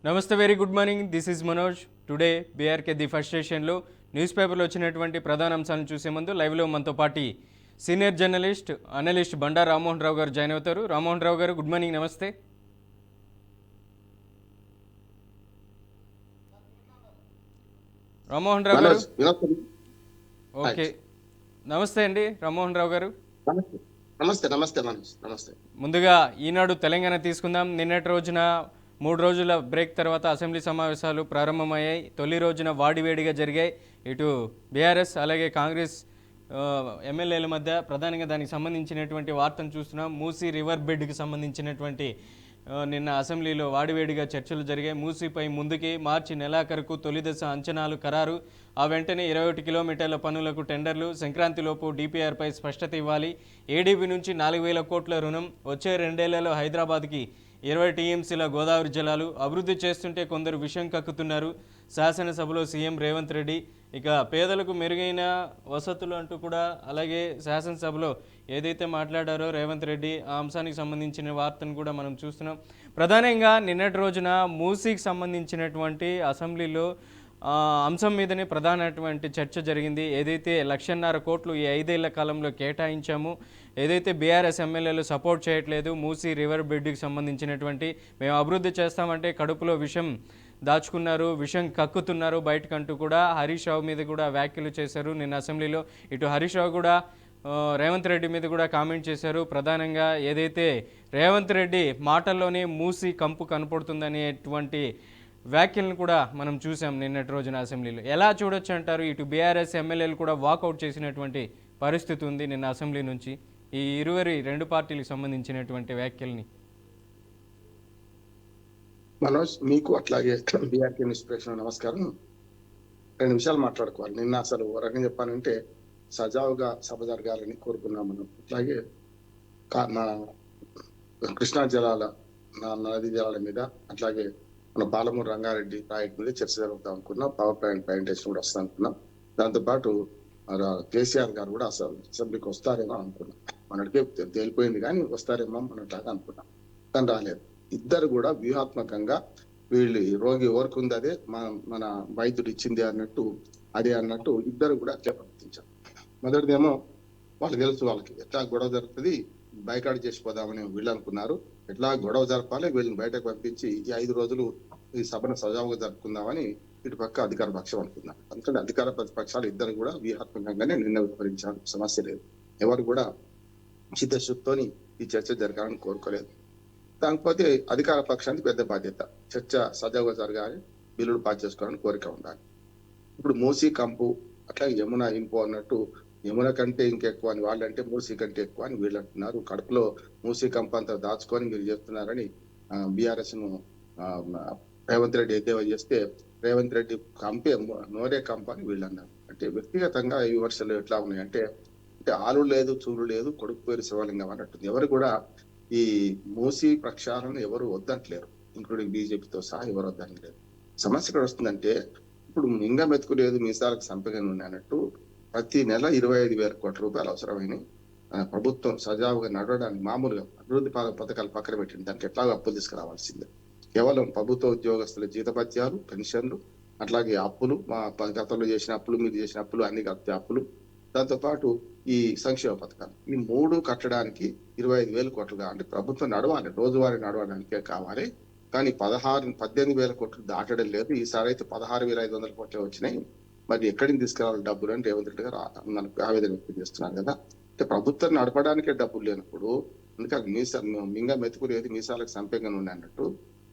నమస్తే, very good morning. This is Manoj. Today BRK the first స్టేషన్లో news పేపర్లో వచ్చినటువంటి ప్రధాన అంశాలను చూసే ముందు లైవ్లో మనతో పాటు సీనియర్ జర్నలిస్ట్ అనలిస్ట్ బండా రామ్మోహన్ రావు గారు జాయిన్ అవుతారు. రామ్మోహన్ రావు గారు, గుడ్ మార్నింగ్. నమస్తే. రామ్మోహన్ రావు గారు. ఓకే, నమస్తే అండి రామ్మోహన్ రావు గారు. నమస్తే నమస్తే నమస్తే. ముందుగా ఈనాడు తెలంగాణ తీసుకుందాం. నిన్నటి రోజున 3 రోజుల బ్రేక్ తర్వాత అసెంబ్లీ సమావేశాలు ప్రారంభమయ్యాయి. తొలి రోజున వాడివేడిగా జరిగాయి. ఇటు బీఆర్ఎస్ అలాగే కాంగ్రెస్ ఎమ్మెల్యేల మధ్య ప్రధానంగా దానికి సంబంధించినటువంటి వార్తను చూస్తున్నాం. మూసీ రివర్ బెడ్కి సంబంధించినటువంటి నిన్న అసెంబ్లీలో వాడివేడిగా చర్చలు జరిగాయి. మూసీపై ముందుకి మార్చి నెలాఖరుకు తొలి దశ అంచనాలు ఖరారు. ఆ వెంటనే 21 కిలోమీటర్ల పనులకు టెండర్లు. సంక్రాంతిలోపు డిపిఆర్పై స్పష్టత ఇవ్వాలి. ఏడీబీ నుంచి 4,000 కోట్ల రుణం. వచ్చే 2 ఏళ్లలో హైదరాబాద్కి 20 టీఎంసీల గోదావరి జలాలు. అభివృద్ధి చేస్తుంటే కొందరు విషయం కక్కుతున్నారు. శాసనసభలో సీఎం రేవంత్ రెడ్డి. ఇక పేదలకు మెరుగైన వసతులు అంటూ కూడా అలాగే శాసనసభలో ఏదైతే మాట్లాడారో రేవంత్ రెడ్డి, ఆ అంశానికి సంబంధించిన వార్తను కూడా మనం చూస్తున్నాం. ప్రధానంగా నిన్నటి రోజున మూసీకి సంబంధించినటువంటి అసెంబ్లీలో అంశం మీదనే ప్రధానటువంటి చర్చ జరిగింది. ఏదైతే 1,50,000 కోట్లు ఈ 5 ఏళ్ల కాలంలో కేటాయించాము, ఏదైతే బీఆర్ఎస్ ఎమ్మెల్యేలు సపోర్ట్ చేయట్లేదు మూసీ రివర్ బెడ్కి సంబంధించినటువంటి, మేము అభివృద్ధి చేస్తామంటే కడుపులో విషం దాచుకున్నారు, విషం కక్కుతున్నారు బయటకంటూ కూడా హరీష్ రావు మీద కూడా వ్యాఖ్యలు చేశారు నిన్న అసెంబ్లీలో. ఇటు హరీష్ రావు కూడా రేవంత్ రెడ్డి మీద కూడా కామెంట్ చేశారు. ప్రధానంగా ఏదైతే రేవంత్ రెడ్డి మాటల్లోనే మూసీ కంపు కనపడుతుందనేటువంటి వ్యాఖ్యలను కూడా మనం చూసాం నిన్నటి రోజున అసెంబ్లీలో. ఎలా చూడొచ్చు అంటారు? ఇటు బీఆర్ఎస్ ఎమ్మెల్యేలు కూడా వాకౌట్ చేసినటువంటి పరిస్థితి ఉంది నిన్న అసెంబ్లీ నుంచి, ఈ 22 పార్టీలకు సంబంధించినటువంటి వ్యాఖ్యల్ని. మనోజ్, మీకు అట్లాగే బీఆర్కే న్యూస్ ప్రేక్షకులకు నమస్కారం. 2 నిమిషాలు మాట్లాడుకోవాలి. నిన్న అసలు ఒక రకంగా చెప్పాలంటే సజావుగా సభ జరగాలని కోరుకున్నాం మనం. అట్లాగే మన కృష్ణా జలాల, నదీ జలాల మీద, అట్లాగే మన పాలమూరు రంగారెడ్డి ప్రాజెక్ట్ మీద చర్చ జరుగుతాం అనుకున్నాం. పవర్ ప్లాంట్ ప్రజెంటేషన్ కూడా వస్తా అనుకున్నాం. దాంతోపాటు కేసీఆర్ గారు కూడా అసలు అసెంబ్లీకి వస్తారేమో అనుకున్నాం. మనకే తేలిపోయింది కానీ వస్తారేమో అన్నట్లాగా అనుకున్నాం, కానీ రాలేదు. ఇద్దరు కూడా వ్యూహాత్మకంగా వీళ్ళు రోగి ఎవరికి ఉంది అదే మన వైద్యుడు ఇచ్చింది అన్నట్టు, అదే అన్నట్టు ఇద్దరు కూడా అట్లే ప్రవర్తించారు. మొదటిదేమో వాళ్ళకి తెలుసు, వాళ్ళకి ఎట్లా గొడవ జరుగుతుంది, బైకాట్ చేసిపోదామని వీళ్ళు అనుకున్నారు. ఎట్లా గొడవ జరపాలి, వీళ్ళని బయటకు పంపించి ఈ 5 రోజులు ఈ సభను సజావుగా జరుపుకుందామని ఇటుపక్క అధికార పక్షం అనుకున్నారు. అందుకని అధికార ప్రతిపక్షాలు ఇద్దరు కూడా వ్యూహాత్మకంగానే నిర్ణయం వివరించారు. సమస్య లేదు. ఎవరు కూడా చిత్తశుద్ధితోని ఈ చర్చ జరగాలని కోరుకోలేదు. కాకపోతే అధికార పక్షానికి పెద్ద బాధ్యత, చర్చ సజావుగా జరగాలి, బిల్లులు పాస్ చేసుకోవాలని కోరిక ఉండాలి. ఇప్పుడు మూసీ కంపు, అట్లా యమున ఇంపు అన్నట్టు, యమున కంటే ఇంకెక్కువ అని వాళ్ళంటే మూసీ కంటే ఎక్కువ అని వీళ్ళు అంటున్నారు. కడుపులో మూసీ కంపు అంతా దాచుకొని మీరు చేస్తున్నారని బీఆర్ఎస్ ను రేవంత్ రెడ్డి ఎద్దేవా చేస్తే, రేవంత్ రెడ్డి కంపే నోరే కంప అని వీళ్ళు అన్నారు. అంటే వ్యక్తిగతంగా ఈ విమర్శలు ఎట్లా ఉన్నాయంటే, ఆలు లేదు చూలు లేదు, కొడుకు పేరు శివలింగం అన్నట్టుంది. ఎవరు కూడా ఈ మూసీ ప్రక్షాళన ఎవరు వద్దంటలేరు, ఇంక్లూడింగ్ బీజేపీతో సహా ఎవరు వద్దనలేదు. సమస్య ఇక్కడ వస్తుందంటే, ఇప్పుడు మింగ మెతుకులేదు మీసాలకు సంపగని అన్నట్టు ప్రతి నెల 25,000 కోట్ల రూపాయలు అవసరమైనవి. ప్రభుత్వం సజావుగా నడవడానికి మామూలుగా అభివృద్ధి పథకాలు పక్కన పెట్టింది, దానికి ఎట్లాగో అప్పులు తీసుకురావాల్సిందే. కేవలం ప్రభుత్వ ఉద్యోగస్తుల జీతభత్యాలు, పెన్షన్లు, అట్లాగే అప్పులు, మా గతంలో చేసిన అప్పులు, మీరు చేసిన అప్పులు, అన్ని కలిపి అప్పులు, దాంతోపాటు ఈ సంక్షేమ పథకాలు, ఈ 3 కట్టడానికి 25,000 కోట్లు కావాలి. ప్రభుత్వం నడవాలి, రోజువారీ నడవడానికే కావాలి. కానీ 18,000 కోట్లు దాటడం లేదు. ఈసారి అయితే 16,500 కోట్లు వచ్చినాయి. మరి ఎక్కడికి తీసుకురావాలి డబ్బులు అని రేవంత్ రెడ్డి గారు మనకు ఆవేదన వ్యక్తం చేస్తున్నారు కదా. అంటే ప్రభుత్వం నడపడానికే డబ్బులు లేనప్పుడు, అందుకని మింగ మెతుకు లేదు మీసాలకు సంపేగా అన్నట్టు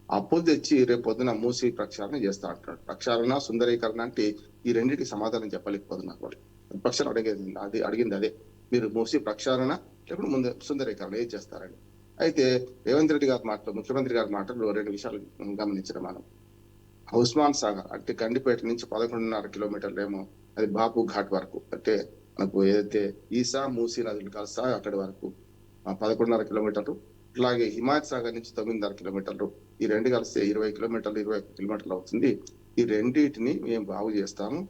అప్పులు తెచ్చి రేపు పొద్దున మూసి ప్రక్షాళన చేస్తా అంటున్నాడు. ప్రక్షాళన, సుందరీకరణ అంటే ఈ రెండింటికి సమాధానం చెప్పలేకపోతున్నారు వాళ్ళు. ప్రతిపక్షాలు అడిగింది అదే, మీరు మూసి ప్రక్షాళన లేకపోతే ముందు సుందరీకరణ ఏం చేస్తారని. అయితే రేవంత్ రెడ్డి గారి మాటలు, ముఖ్యమంత్రి గారి మాటలు 2 విషయాలు గమనించడం మనం. ఉస్మాన్ సాగర్ అంటే గండిపేట నుంచి 11.5 కిలోమీటర్లు ఏమో, అది బాపు ఘాట్ వరకు, అంటే మనకు ఏదైతే ఈసా మూసీ నదులు కలుస్తా అక్కడి వరకు 11.5 కిలోమీటర్లు. అలాగే హిమాయత్ సాగర్ నుంచి 9.5 కిలోమీటర్లు. ఈ 2 కలిస్తే 20 కిలోమీటర్లు, 21 కిలోమీటర్లు అవుతుంది. ఈ రెండింటిని మేము బాగు చేస్తాము.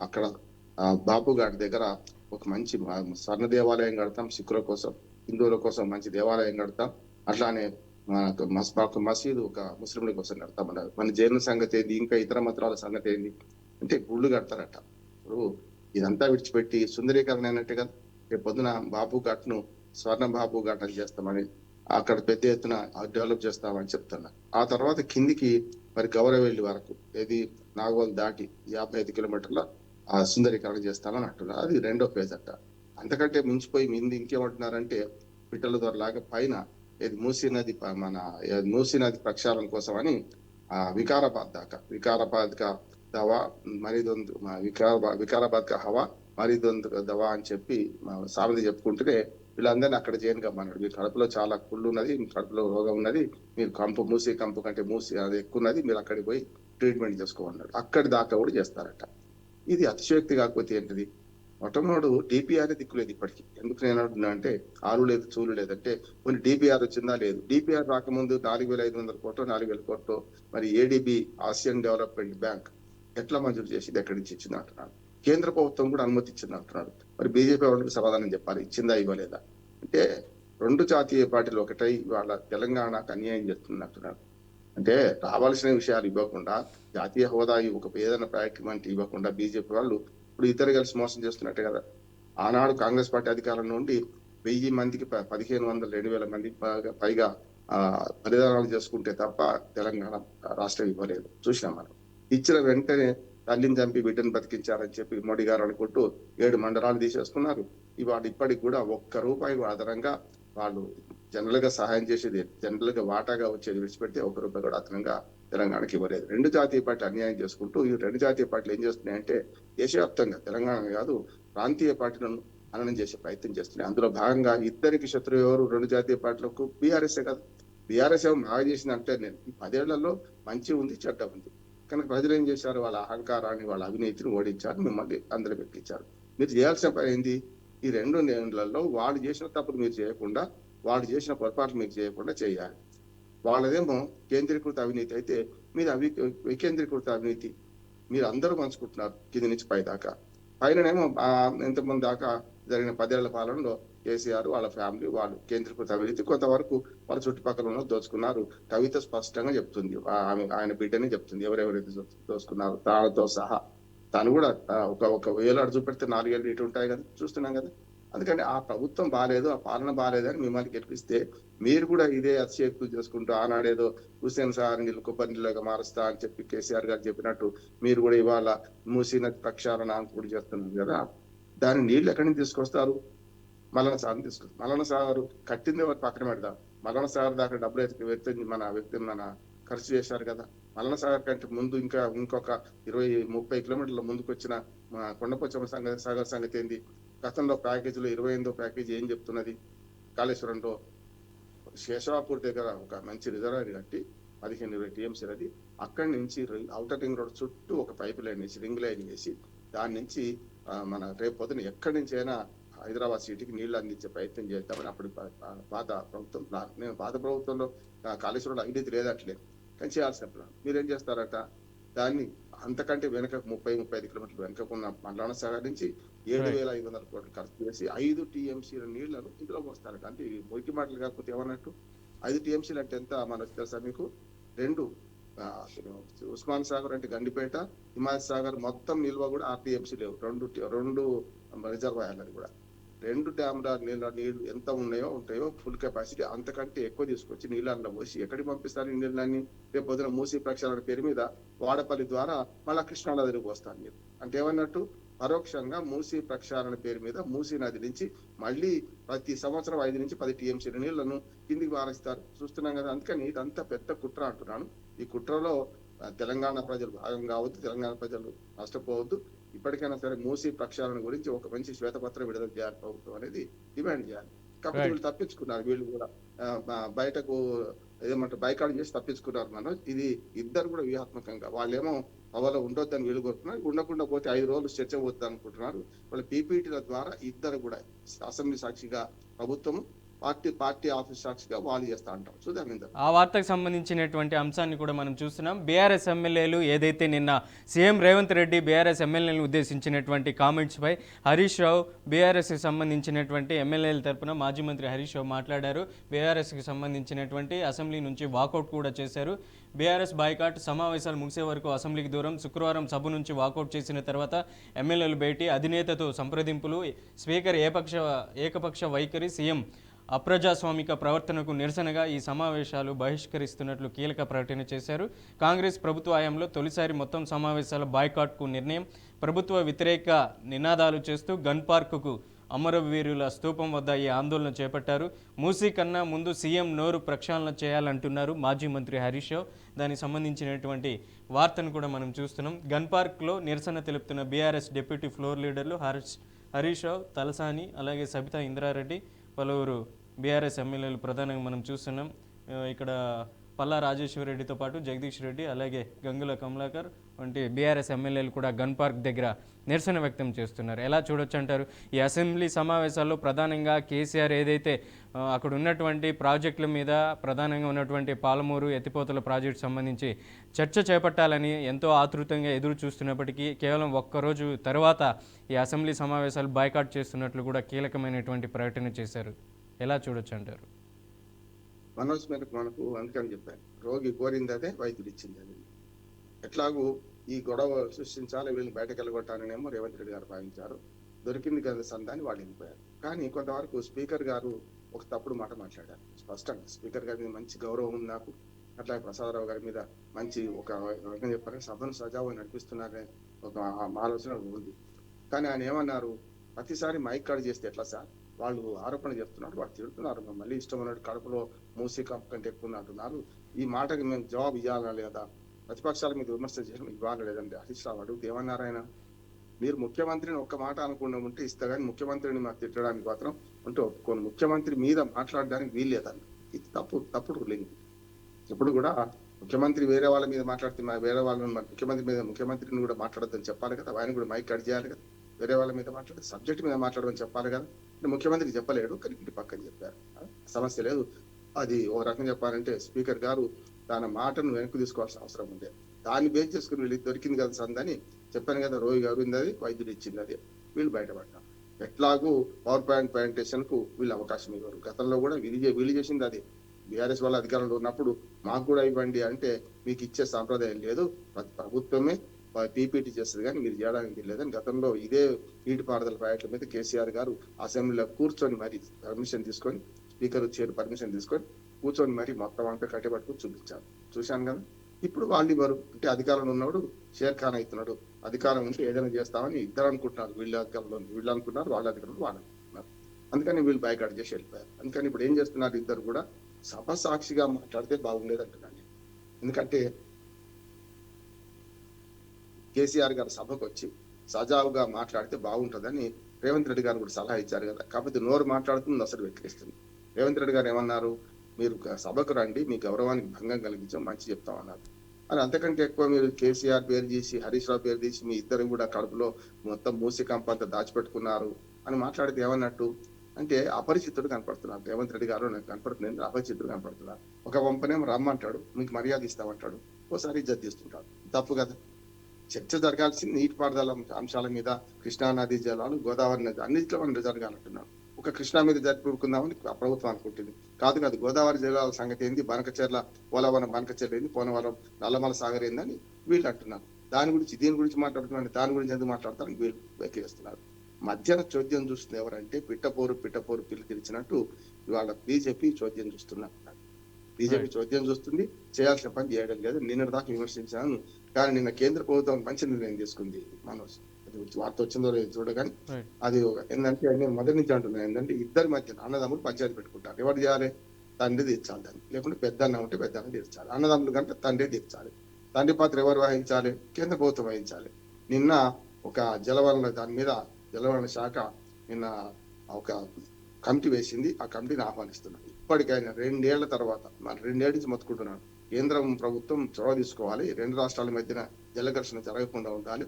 అక్కడ బాపు ఘాట్ దగ్గర ఒక మంచి స్వర్ణ దేవాలయం కడతాం, సిక్కుల కోసం, హిందువుల కోసం మంచి దేవాలయం కడతాం. అట్లానే మాకు మసీదు ఒక ముస్లింల కోసం కడతామన్నారు. మన జైన్ సంగతి ఏంది, ఇంకా ఇతర మతాల సంగతి ఏంది అంటే గుళ్ళు కడతారట. ఇప్పుడు ఇదంతా విడిచిపెట్టి సుందరీకరణ అయినట్టుగా రేపు పొద్దున బాబు ఘాట్ను స్వర్ణ బాబు ఘాట్ అని చేస్తామని, అక్కడ పెద్ద ఎత్తున డెవలప్ చేస్తామని చెప్తున్నారు. ఆ తర్వాత కిందికి మరి గౌరవెల్లి వరకు ఏది నాగోల్ దాటి 55 కిలోమీటర్ల ఆ సుందరీకరణ చేస్తామని అంటున్నారు. అది రెండో ఫేజ్ అట్ట. అంతకంటే మించిపోయి ఇంకేమంటున్నారంటే పిట్టల దొరలాగా పైన ఇది మూసీ నది మూసీ నది ప్రక్షాళన కోసం అని వికారాబాద్ కా దవా మరిదొందు వికారాబాద్ కా హవా మరిదొందు దవా అని చెప్పి సామెత చెప్పుకుంటూనే వీళ్ళందరినీ అక్కడ చేయను కమ్మన్నాడు. మీ కడుపులో చాలా కుళ్ళు ఉన్నది, మీ కడుపులో రోగం ఉన్నది, మీరు మూసీ కంపు కంటే మూసి అది ఎక్కువ ఉన్నది, మీరు అక్కడికి పోయి ట్రీట్మెంట్ చేసుకోమన్నాడు. అక్కడి దాకా కూడా చేస్తారట. ఇది అతిశయోక్తి కాకపోతే ఏంటిది? మొట్టమొదటి డిపిఆర్ దిక్కులేదు ఇప్పటికి. ఎందుకు నేను అంటున్నా అంటే ఆరు లేదు చూలు లేదంటే కొన్ని డిపిఆర్ వచ్చిందా లేదు. డిపిఆర్ రాకముందు 4,500 కోట్లు 4,000 కోట్లు మరి ఏడిబి ఆసియన్ డెవలప్మెంట్ బ్యాంక్ ఎట్లా మంజూరు చేసింది, ఎక్కడి నుంచి ఇచ్చింది అంటున్నాడు. కేంద్ర ప్రభుత్వం కూడా అనుమతి ఇచ్చింది అంటున్నాడు. మరి బీజేపీ వాళ్ళకి సమాధానం చెప్పాలి, ఇచ్చిందా ఇవ్వలేదా అంటే. రెండు జాతీయ పార్టీలు ఒకటై వాళ్ళ తెలంగాణకు అన్యాయం చేస్తుంది అంటున్నాడు. అంటే రావాల్సిన విషయాలు ఇవ్వకుండా, జాతీయ హోదా ఒక ఏదైనా ప్రయాక్టివ్ ఇవ్వకుండా బీజేపీ వాళ్ళు ఇప్పుడు ఇద్దరు కలిసి మోసం చేస్తున్నట్టే కదా. ఆనాడు కాంగ్రెస్ పార్టీ అధికారం నుండి 1000 మందికి 1,500 2,000 మందికి పైగా బలిదానాలు చేసుకుంటే తప్ప తెలంగాణ రాష్ట్రం ఇవ్వలేదు. చూసినాం మనం. ఇచ్చిన వెంటనే తల్లిని చంపి బిడ్డను బతికించారని చెప్పి మోడీ గారు అనుకుంటూ 7 మండలాలు తీసేసుకున్నారు. ఇవాళ ఇప్పటికి కూడా ₹1 అదనంగా వాళ్ళు జనరల్ గా సహాయం చేసేది, జనరల్ గా వాటాగా వచ్చేది విడిచిపెడితే ₹1 కూడా అదనంగా తెలంగాణకి ఇవ్వలేదు. రెండు జాతీయ పార్టీ అన్యాయం చేసుకుంటూ ఈ రెండు జాతీయ పార్టీలు ఏం చేస్తున్నాయంటే దేశవ్యాప్తంగా తెలంగాణ కాదు ప్రాంతీయ పార్టీలను హననం చేసే ప్రయత్నం చేస్తున్నాయి. అందులో భాగంగా ఇద్దరికి శత్రువు ఎవరు? రెండు జాతీయ పార్టీలకు బీఆర్ఎస్ఏ కాదు. బీఆర్ఎస్ ఏమో బాగా చేసింది అంటే నేను ఈ 10 ఏళ్లలో మంచి ఉంది, చెడ్డ ఉంది. కనుక ప్రజలు ఏం చేశారు? వాళ్ళ అహంకారాన్ని, వాళ్ళ అవినీతిని ఓడించారు, మిమ్మల్ని అందరూ పెట్టించారు. మీరు చేయాల్సిన పని ఏంది? ఈ 2 ఏళ్లలో వాళ్ళు చేసిన తప్పులు మీరు చేయకుండా, వాళ్ళు చేసిన పొరపాట్లు మీరు చేయకుండా చేయాలి. వాళ్ళదేమో కేంద్రీకృత అవినీతి అయితే మీరు వికేంద్రీకృత అవినీతి మీరు అందరూ పంచుకుంటున్నారు కింది నుంచి పై దాకా. పైననేమో ఎంతమంది దాకా జరిగిన 10 ఏళ్ల పాలనలో కేసీఆర్ వాళ్ళ ఫ్యామిలీ వాళ్ళు కేంద్రీకృత అవినీతి కొంతవరకు వాళ్ళ చుట్టుపక్కల ఉన్న దోచుకున్నారు. కవిత స్పష్టంగా చెప్తుంది, ఆయన బిడ్డనే చెప్తుంది ఎవరెవరైతే దోచుకున్నారు తాళతో సహా. తాను కూడా ఒక వేలాడు చూపెడితే 4 ఏళ్ళు ఇటు ఉంటాయి కదా, చూస్తున్నాం కదా. అందుకని ఆ ప్రభుత్వం బాగాలేదు, ఆ పాలన బాగాలేదని మిమ్మల్ని గెలిపిస్తే మీరు కూడా ఇదే అతిశయోక్తులు చేసుకుంటూ ఆనాడేదో హుస్సేన్ సాగర్ నీళ్ళు కొబ్బరి నీళ్ళగా మారుస్తా అని చెప్పి కేసీఆర్ గారు చెప్పినట్టు మీరు కూడా ఇవాళ మూసీ నది ప్రక్షాళన కూడా చేస్తున్నారు కదా. దాని నీళ్లు ఎక్కడి నుంచి తీసుకొస్తారు? మల్లన సాగర్ తీసుకొస్తారు. మల్లన సాగర్ కట్టింది ఎవరు పక్కన పెడతాం. మల్లన సాగర్ దాకా డబ్బులు అయితే మన ఖర్చు చేశారు కదా. మల్లన సాగర్ కంటే ముందు ఇంకొక 20-30 కిలోమీటర్ల ముందుకు వచ్చిన కొండపోచమ్మ సాగర్ సంగతి ఏంది? గతంలో ప్యాకేజీలో 28వ ప్యాకేజీ ఏం చెప్తున్నది? కాళేశ్వరంలో శేషవాపూర్ దగ్గర ఒక మంచి రిజర్వాయర్ కట్టి 15-20 టీఎంసీలు అది. అక్కడి నుంచి ఔటర్ రింగ్ రోడ్ చుట్టూ ఒక పైప్ లైన్ వేసి రింగ్ లైన్ వేసి దాని నుంచి మన రేపు పొద్దున ఎక్కడి నుంచి అయినా హైదరాబాద్ సిటీకి నీళ్లు అందించే ప్రయత్నం చేద్దామని అప్పుడు పాత ప్రభుత్వం ప్లాన్. నేను పాత ప్రభుత్వంలో కాళేశ్వరంలో అవినీతి లేదట్లేదు, కానీ చేయాల్సిన ప్లాన్. మీరేం చేస్తారట? దాన్ని అంతకంటే వెనక 30-35 కిలోమీటర్లు వెనకకున్న మల్లన సాగర్ నుంచి 7,500 కోట్లు ఖర్చు చేసి 5 టీఎంసీల నీళ్లను ఇందులో వస్తారట. అంటే మురికి మాటలు కాకపోతే ఏమన్నట్టు? 5 టీఎంసీలు అంటే ఎంత మనకు తెలుసా మీకు? 2 ఉస్మాన్ సాగర్ అంటే గండిపేట, హిమాయత్ సాగర్ మొత్తం నిల్వ కూడా 6 టీఎంసీ లేవు. 2 రిజర్వాయర్లు అది కూడా. 2 డ్యామ్ల నీళ్లు ఎంత ఉంటాయో ఫుల్ కెపాసిటీ అంతకంటే ఎక్కువ తీసుకొచ్చి నీళ్ళల్లో పోసి ఎక్కడికి పంపిస్తారు? ఈ నీళ్ళని రేపు పొద్దున మూసీ ప్రక్షాళన పేరు మీద వాడపల్లి ద్వారా మళ్ళా కృష్ణానదికి పోస్తారు మీరు. అంటే ఏమన్నట్టు? పరోక్షంగా మూసీ ప్రక్షాళన పేరు మీద మూసీ నది నుంచి మళ్ళీ ప్రతి సంవత్సరం 5 నుంచి 10 టీఎంసీల నీళ్లను కిందికి మారుస్తారు. చూస్తున్నాం కదా. అందుకని ఇదంతా పెద్ద కుట్ర అంటున్నాను. ఈ కుట్రలో తెలంగాణ ప్రజలు భాగం కావద్దు, తెలంగాణ ప్రజలు నష్టపోవద్దు. ఇప్పటికైనా సరే మూసీ ప్రక్షాళన గురించి ఒక మంచి శ్వేతపత్రం విడుదల చేయాలి ప్రభుత్వం అనేది డిమాండ్ చేయాలి. కాకపోతే వీళ్ళు తప్పించుకున్నారు. వీళ్ళు కూడా బయటకు ఏమంటారు బైకాట్ చేసి తప్పించుకున్నారు. మనం ఇది ఇద్దరు కూడా వ్యూహాత్మకంగా వాళ్ళేమో పవర్లో ఉండొద్దని వీళ్ళు కోరుతున్నారు. ఉండకుండా పోతే 5 రోజులు చర్చ పోద్ది అనుకుంటున్నారు. వాళ్ళ పీపీటీల ద్వారా ఇద్దరు కూడా అసెంబ్లీ సాక్షిగా ప్రభుత్వం పార్టీ ఆఫీసర్స్ గా వాళ్ళు చేస్తా అంటారు. సో దాని మీద ఆ వార్తకు సంబంధించినటువంటి అంశాన్ని కూడా మనం చూస్తున్నాం. బీఆర్ఎస్ ఎమ్మెల్యేలు ఏదైతే నిన్న సీఎం రేవంత్ రెడ్డి బీఆర్ఎస్ ఎమ్మెల్యేలను ఉద్దేశించినటువంటి కామెంట్స్పై హరీష్ రావు బీఆర్ఎస్కి సంబంధించినటువంటి ఎమ్మెల్యేల తరపున మాజీ మంత్రి హరీష్ రావు మాట్లాడారు. బీఆర్ఎస్కి సంబంధించినటువంటి అసెంబ్లీ నుంచి వాకౌట్ కూడా చేశారు. బీఆర్ఎస్ బాయ్కాట్ సమావేశాలు ముగిసే వరకు అసెంబ్లీకి దూరం. శుక్రవారం సభ నుంచి వాకౌట్ చేసిన తర్వాత ఎమ్మెల్యేలు భేటీ, అధినేతతో సంప్రదింపులు, స్పీకర్ ఏకపక్ష వైఖరి, సీఎం అప్రజాస్వామిక ప్రవర్తనకు నిరసనగా ఈ సమావేశాలు బహిష్కరిస్తున్నట్లు కీలక ప్రకటన చేశారు. కాంగ్రెస్ ప్రభుత్వ హయాంలో తొలిసారి మొత్తం సమావేశాల బాయ్కాట్కు నిర్ణయం. ప్రభుత్వ వ్యతిరేక నినాదాలు చేస్తూ గన్ పార్కుకు అమరవీరుల స్తూపం వద్ద ఈ ఆందోళన చేపట్టారు. మూసీ కన్నా ముందు సీఎం నోరు ప్రక్షాళన చేయాలంటున్నారు మాజీ మంత్రి హరీష్ రావు. దానికి సంబంధించినటువంటి వార్తను కూడా మనం చూస్తున్నాం. గన్ పార్క్లో నిరసన తెలుపుతున్న బీఆర్ఎస్ డిప్యూటీ ఫ్లోర్ లీడర్లు హరీష్ రావు, తలసాని, అలాగే సబితా ఇంద్రారెడ్డి, పలువురు బీఆర్ఎస్ ఎమ్మెల్యేలు ప్రధానంగా మనం చూస్తున్నాం. ఇక్కడ పల్లా రాజేశ్వరరెడ్డితో పాటు జగదీష్ రెడ్డి, అలాగే గంగుల కమలాకర్ వంటి బీఆర్ఎస్ ఎమ్మెల్యేలు కూడా గన్ పార్క్ దగ్గర నిరసన వ్యక్తం చేస్తున్నారు. ఎలా చూడొచ్చు అంటారు? ఈ అసెంబ్లీ సమావేశాల్లో ప్రధానంగా కేసీఆర్ ఏదైతే అక్కడ ఉన్నటువంటి ప్రాజెక్టుల మీద, ప్రధానంగా ఉన్నటువంటి పాలమూరు ఎత్తిపోతల ప్రాజెక్టు సంబంధించి చర్చ చేపట్టాలని ఎంతో ఆతృతంగా ఎదురు చూస్తున్నప్పటికీ కేవలం ఒక్కరోజు తర్వాత ఈ అసెంబ్లీ సమావేశాలు బాయ్కాట్ చేస్తున్నట్లు కూడా కీలకమైనటువంటి ప్రకటన చేశారు. ఎలా చూడొచ్చు అంటారు? మనోజ్ మేరకు మనకు అందుకని చెప్పాను, రోగి కోరింది అదే, వైద్యుడు ఇచ్చింది అదే. ఎట్లాగూ ఈ గొడవ సృష్టించాలి, వీళ్ళని బయటకు వెళ్ళగొట్టాలనేమో రేవంత్ రెడ్డి గారు భావించారు. దొరికింది కదా సందాన్ని వాళ్ళు వెళ్ళిపోయారు. కానీ కొంతవరకు స్పీకర్ గారు ఒక తప్పుడు మాట మాట్లాడారు. స్పష్టంగా స్పీకర్ గారి మీద మంచి గౌరవం ఉంది నాకు, అట్లాగే ప్రసాదరావు గారి మీద మంచి ఒక రకంగా చెప్పారంటే సభను సజావుగా నడిపిస్తున్నారనే ఒక ఆలోచన ఉంది. కానీ ఆయన ఏమన్నారు, ప్రతిసారి మైక్ కార్డు చేస్తే ఎట్లా సార్, వాళ్ళు ఆరోపణ చేస్తున్నారు, వాళ్ళు తిడుతున్నారు, మళ్ళీ ఇష్టం ఉన్నట్టు కడుపులో మూసీ కప్ కంటే ఎక్కువ అంటున్నారు, ఈ మాటకి మేము జవాబు ఇవ్వాలా లేదా, ప్రతిపక్షాల మీద విమర్శ చేయడం ఇవ్వాలి లేదండి. హరీష్ రావు అడుగుతూ ఏమన్నారు ఆయన, మీరు ముఖ్యమంత్రిని ఒక్క మాట అనుకుండా ఉంటే ఇస్తా, కానీ ముఖ్యమంత్రిని మాకు తిట్టడానికి మాత్రం ఉంటే ఒప్పుకోను, ముఖ్యమంత్రి మీద మాట్లాడడానికి వీల్లేదండి. ఇది తప్పుడు లింక్. ఇప్పుడు కూడా ముఖ్యమంత్రి వేరే వాళ్ళ మీద మాట్లాడితే వేరే వాళ్ళని ముఖ్యమంత్రిని కూడా మాట్లాడద్దని చెప్పాలి కదా, ఆయన కూడా మైక్ కట్ చేయాలి కదా, వేరే వాళ్ళ మీద మాట్లాడే సబ్జెక్ట్ మీద మాట్లాడమని చెప్పాలి కదా. ముఖ్యమంత్రికి చెప్పలేడు, కానీ ఇంటి పక్కన చెప్పారు, సమస్య లేదు. అది ఒక రకం చెప్పాలంటే స్పీకర్ గారు తన మాటను వెనక్కి తీసుకోవాల్సిన అవసరం ఉంది. దాన్ని బేస్ చేసుకుని వీళ్ళు దొరికింది కదా సందని చెప్పాను కదా, రోగి గారు అది, వైద్యుడు ఇచ్చింది అది, వీళ్ళు బయటపడ్డారు. ఎట్లాగూ పవర్ పాయింట్ ప్రజెంటేషన్ కు వీళ్ళు అవకాశం ఇవ్వరు. గతంలో కూడా వీళ్ళు చేసింది అది. బీఆర్ఎస్ వాళ్ళ అధికారంలో ఉన్నప్పుడు మాకు కూడా ఇవ్వండి అంటే మీకు ఇచ్చే సాంప్రదాయం లేదు, ప్రభుత్వమే పీపీటీ చేస్తుంది కానీ మీరు చేయడానికి లేదని గతంలో ఇదే నీటిపారుదల ప్రాజెక్టుల మీద కేసీఆర్ గారు అసెంబ్లీలో కూర్చొని మరి పర్మిషన్ తీసుకొని, స్పీకర్ చైర్ పర్మిషన్ తీసుకొని కూర్చొని మరి మొత్తం అంతా కట్టబట్టుకుని చూపించారు, చూశాను కదా. ఇప్పుడు వాళ్ళు ఇవ్వరు. అంటే అధికారంలో ఉన్నప్పుడు షేర్ ఖాన్ అవుతున్నాడు, అధికారం ఉంటే ఏదైనా చేస్తామని ఇద్దరు అనుకుంటున్నారు. వీళ్ళ అధికారంలో వీళ్ళు అనుకున్నారు, వాళ్ళ అధికారంలో వాళ్ళు అనుకుంటున్నారు. అందుకని వీళ్ళు బైకాట్ చేసి వెళ్ళిపోయారు. అందుకని ఇప్పుడు ఏం చేస్తున్నారు, ఇద్దరు కూడా సభ సాక్షిగా మాట్లాడితే బాగుండేది అంటున్నాను. ఎందుకంటే కేసీఆర్ గారు సభకు వచ్చి సజావుగా మాట్లాడితే బాగుంటుందని రేవంత్ రెడ్డి గారు కూడా సలహా ఇచ్చారు కదా. కాకపోతే నోరు మాట్లాడుతుంది, అసలు వెక్కిరిస్తుంది. రేవంత్ రెడ్డి గారు ఏమన్నారు, మీరు సభకు రండి, మీ గౌరవానికి భంగం కలిగించాం, మంచి చెప్తామన్నారు. అని అంతకంటే ఎక్కువ మీరు కేసీఆర్ పేరు చేసి, హరీష్ రావు పేరు తీసి, మీ ఇద్దరు కూడా కడుపులో మొత్తం మూసి కంపంతా దాచిపెట్టుకున్నారు అని మాట్లాడితే ఏమన్నట్టు అంటే అపరిచితుడు కనపడుతున్నారు. రేవంత్ రెడ్డి గారు నాకు కనపడుతుంది, అపరిచితుడు కనపడుతున్నారు. ఒక వంపనేమో రమ్మంటాడు, మీకు మర్యాద ఇస్తామంటాడు, ఓసారి ఇజ్జత్ తీస్తుంటాడు. తప్పు కదా. చర్చ జరగాల్సింది నీటిపారుదల అంశాల మీద, కృష్ణా నదీ జలాలు, గోదావరి నది అన్నింటిలో మనం జరగాలంటున్నాం. ఒక కృష్ణా మీద జరుపుకుందామని ప్రభుత్వం అనుకుంటుంది. కాదు గోదావరి జలాల సంగతి ఏంది, బనకచెర్ల పోలవరం బనకచెర్ల ఏంది, పోలవరం నల్లమల సాగర్ ఏందని వీళ్ళు అంటున్నారు. దీని గురించి మాట్లాడుతున్నారు, దాని గురించి ఎందుకు మాట్లాడతారని వీళ్ళు వెక్కిరిస్తున్నారు. మధ్యాహ్న చోద్యం చూస్తుంది ఎవరంటే పిట్టపోరు పిల్లి తెరిచినట్టు ఇవాళ బీజేపీ చోద్యం చూస్తున్నారు. బీజేపీ చోద్యం చూస్తుంది, చేయాల్సిన పని చేయడం లేదు. నిన్న దాకా విమర్శించాను, కానీ నిన్న కేంద్ర ప్రభుత్వం మంచి నిర్ణయం తీసుకుంది. మనోజ్ వార్త వచ్చిందో లేదు చూడగాని, అది ఏంటంటే నేను మొదటి నుంచి అంటున్నాను, ఏంటంటే ఇద్దరి మధ్య అన్నదమ్ములు పంచాయతీ పెట్టుకుంటారు. ఎవరు చేయాలి, తండ్రి తీర్చాలి దాన్ని, లేకుంటే పెద్దన్న ఉంటే పెద్దన్న తీర్చాలి. అన్నదమ్ములు కంటే తండ్రి తీర్చాలి. తండ్రి పాత్ర ఎవరు వహించాలి, కేంద్ర ప్రభుత్వం వహించాలి. నిన్న ఒక జలవనరుల దాని మీద జలవనరుల శాఖ నిన్న ఒక కమిటీ వేసింది, ఆ కమిటీని ఆహ్వానిస్తున్నాను. ఇప్పటికైనా 2 ఏళ్ల తర్వాత, మన 2 ఏళ్ళ నుంచి మొత్తుకుంటున్నాను, కేంద్రం ప్రభుత్వం చొరవ తీసుకోవాలి, 2 రాష్ట్రాల మధ్యన జలఘర్షణ జరగకుండా ఉండాలి,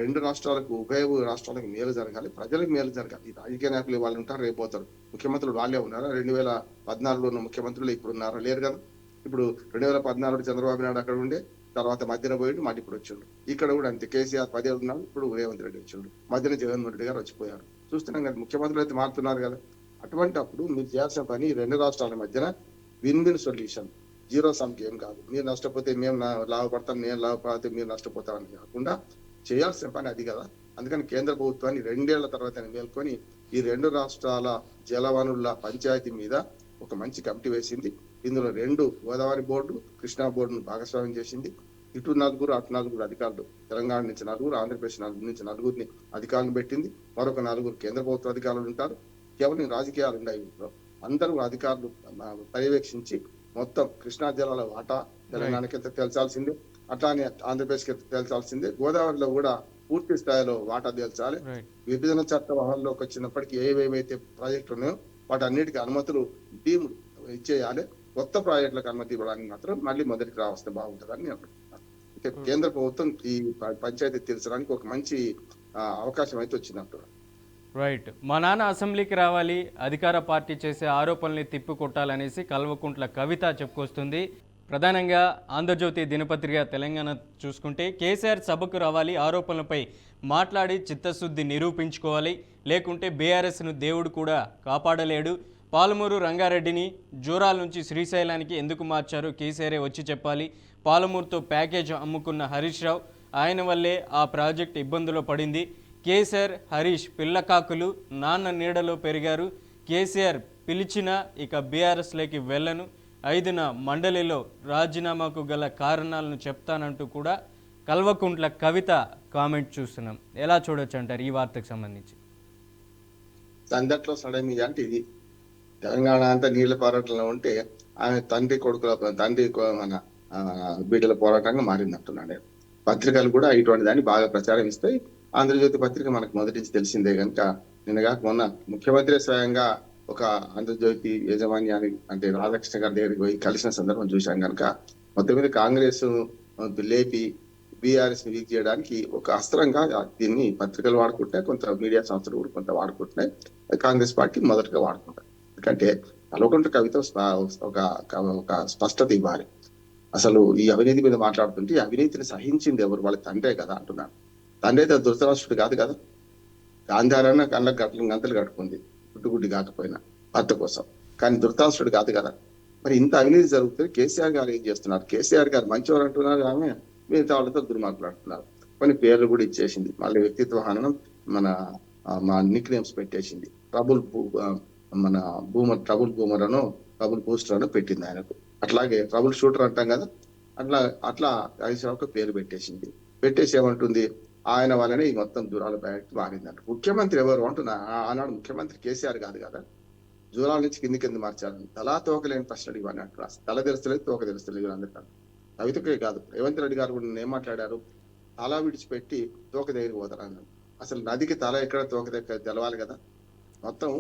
రెండు రాష్ట్రాలకు ఉభయ రాష్ట్రాలకు మేలు జరగాలి, ప్రజలకు మేలు జరగాలి. ఈ రాజకీయ నాయకులు వాళ్ళు ఉంటారు, రేపు పోతారు. ముఖ్యమంత్రులు వాళ్ళే ఉన్నారా? 2014లో ఉన్న ముఖ్యమంత్రులు ఇప్పుడు ఉన్నారా? లేరు కదా. ఇప్పుడు 2014 చంద్రబాబు నాయుడు అక్కడ ఉండే, తర్వాత మధ్యన పోయిండు, మళ్ళీ ఇప్పుడు వచ్చిండు. ఇక్కడ కూడా అంతే, కేసీఆర్ 10 ఏళ్ళు ఉన్నాడు, ఇప్పుడు రేవంత్ రెడ్డి వచ్చిండు, మధ్యన జగన్మోహన్ రెడ్డి గారు వచ్చిపోయారు. చూస్తున్నాం కదా, ముఖ్యమంత్రులు అయితే మారుతున్నారు కదా. అటువంటి అప్పుడు మీరు చేయాల్సిన పని రెండు రాష్ట్రాల మధ్యన win win solution, zero sum game కాదు. మీరు నష్టపోతే మేము లాభపడతాం, నేను లాభపడితే మీరు నష్టపోతామని కాకుండా చేయాల్సిన పని అది కదా. అందుకని కేంద్ర ప్రభుత్వాన్ని 2 ఏళ్ల తర్వాత మేల్కొని ఈ రెండు రాష్ట్రాల జలవనరుల పంచాయతీ మీద ఒక మంచి కమిటీ వేసింది. ఇందులో 2 గోదావరి బోర్డు, కృష్ణా బోర్డును భాగస్వామ్యం చేసింది. ఇటు 4, అటు 4 అధికారులు, తెలంగాణ నుంచి 4, ఆంధ్రప్రదేశ్ నుంచి 4 అధికారులను పెట్టింది. మరొక 4 కేంద్ర ప్రభుత్వ అధికారులు ఉంటారు. కేవలం రాజకీయాలు ఉన్నాయి ఇంట్లో. అందరూ అధికారులు పర్యవేక్షించి మొత్తం కృష్ణా జిల్లాల వాటా తెలంగాణకి తేల్చాల్సిందే, అట్లానే ఆంధ్రప్రదేశ్కి తేల్చాల్సిందే. గోదావరిలో కూడా పూర్తి స్థాయిలో వాటా తేల్చాలి. విభజన చట్టం అమల్లోకి వచ్చినప్పటికీ ఏవేవైతే ప్రాజెక్టులు ఉన్నాయో వాటన్నిటికీ అనుమతులు డీమ్ ఇచ్చేయాలి. కొత్త ప్రాజెక్టులకు అనుమతి ఇవ్వడానికి మాత్రం మళ్ళీ మొదటికి రావస్తే బాగుంటుందని నేను అనుకుంటున్నాను. అయితే కేంద్ర ప్రభుత్వం ఈ పంచాయతీ తీర్చడానికి ఒక మంచి అవకాశం అయితే వచ్చినట్టు. రైట్. మా నాన్న అసెంబ్లీకి రావాలి, అధికార పార్టీ చేసే ఆరోపణల్ని తిప్పికొట్టాలనేసి కల్వకుంట్ల కవిత చెప్పుకొస్తుంది. ప్రధానంగా ఆంధ్రజ్యోతి దినపత్రిక తెలంగాణ చూసుకుంటే కేసీఆర్ సభకు రావాలి, ఆరోపణలపై మాట్లాడి చిత్తశుద్ధి నిరూపించుకోవాలి, లేకుంటే బీఆర్ఎస్ను దేవుడు కూడా కాపాడలేడు, పాలమూరు రంగారెడ్డిని జూరాల నుంచి శ్రీశైలానికి ఎందుకు మార్చారు కేసీఆరే వచ్చి చెప్పాలి, పాలమూరుతో ప్యాకేజ్ అమ్ముకున్న హరీష్ రావు, ఆయన వల్లే ఆ ప్రాజెక్ట్ ఇబ్బందులో పడింది, కేసీఆర్ హరీష్ పిల్లకాకులు, నాన్న నీడలో పెరిగారు, కేసీఆర్ పిలిచినా ఇక బీఆర్ఎస్లోకి వెళ్ళను, 5న మండలిలో రాజీనామాకు గల కారణాలను చెప్తానంటూ కూడా కల్వకుంట్ల కవిత కామెంట్ చూస్తున్నాం. ఎలా చూడొచ్చు అంటారు ఈ వార్తకు సంబంధించి? సందట్లో సడమి అంటే ఇది తెలంగాణ అంతా నీళ్ల పోరాటంలో ఉంటే ఆమె తండ్రి మన బిడ్డల పోరాటంగా మారిందంటున్నాడు. పత్రికలు కూడా ఇటువంటి దాన్ని బాగా ప్రచారం ఇస్తాయి. ఆంధ్రజ్యోతి పత్రిక మనకు మొదటి నుంచి తెలిసిందే కనుక నిన్నగాక మొన్న ముఖ్యమంత్రి స్వయంగా ఒక ఆంధ్రజ్యోతి యాజమాన్యానికి అంటే రాధాకృష్ణ గారి దగ్గరికి పోయి కలిసిన సందర్భం చూశాం కనుక మొత్తం మీద కాంగ్రెస్ లేపి బీఆర్ఎస్ ని వీక్ చేయడానికి ఒక అస్త్రంగా దీన్ని పత్రికలు వాడుకుంటే, కొంత మీడియా సంస్థలు కూడా కొంత వాడుకుంటున్నాయి. కాంగ్రెస్ పార్టీ మొదటగా వాడుకుంటారు. ఎందుకంటే కల్వకుంట్ల కవిత ఒక స్పష్టత ఇవ్వాలి. అసలు ఈ అవినీతి మీద మాట్లాడుతుంటే ఈ అవినీతిని సహించింది ఎవరు? వాళ్ళ తండ్రే కదా అంటున్నాను. తండ్రి అయితే ధృతరాష్ట్రుడు కాదు కదా. గాంధారన్న కళ్ళకు గంతలు కట్టుకుంది గుడ్డి కాకపోయినా భర్త కోసం, కానీ ధృతరాష్ట్రుడు కాదు కదా. మరి ఇంత అవినీతి జరుగుతుంది, కేసీఆర్ గారు ఏం చేస్తున్నారు? కేసీఆర్ గారు మంచివారు అంటున్నారు, ఆమె మిగతా వాళ్ళతో దుర్మాట్లాడుతున్నారు. కొన్ని పేర్లు కూడా ఇచ్చేసింది, మళ్ళీ వ్యక్తిత్వ హననం, మా నిక్ నేమ్స్ పెట్టేసింది. ట్రబుల్ బూమర్ అను ట్రబుల్ బూస్టర్ అను పెట్టింది ఆయనకు. అట్లాగే ట్రబుల్ షూటర్ అంటాం కదా, అట్లా హరీశ్రావుకు పేరు పెట్టేసింది. పెట్టేసి ఏమంటుంది, ఆయన వల్లనే ఈ మొత్తం జూరాల ప్రాజెక్ట్ మారిందంట. ముఖ్యమంత్రి ఎవరు అంటున్నా, ఆనాడు ముఖ్యమంత్రి కేసీఆర్ కాదు కదా. జూరాల నుంచి కింద మార్చాలని తలా తోకలేని ప్రశ్న ఇవన్నీ అంటున్నారు. తల తెరుస్తలేదు, తోక తెరుస్తలేదు అందరికీ. కవితకే కాదు, రేవంత్ రెడ్డి గారు కూడా ఏం మాట్లాడారు, తల విడిచిపెట్టి తోక దగ్గరికి పోతారన్నారు. అసలు నదికి తల ఎక్కడ తోక దగ్గర తెలవాలి కదా. మొత్తం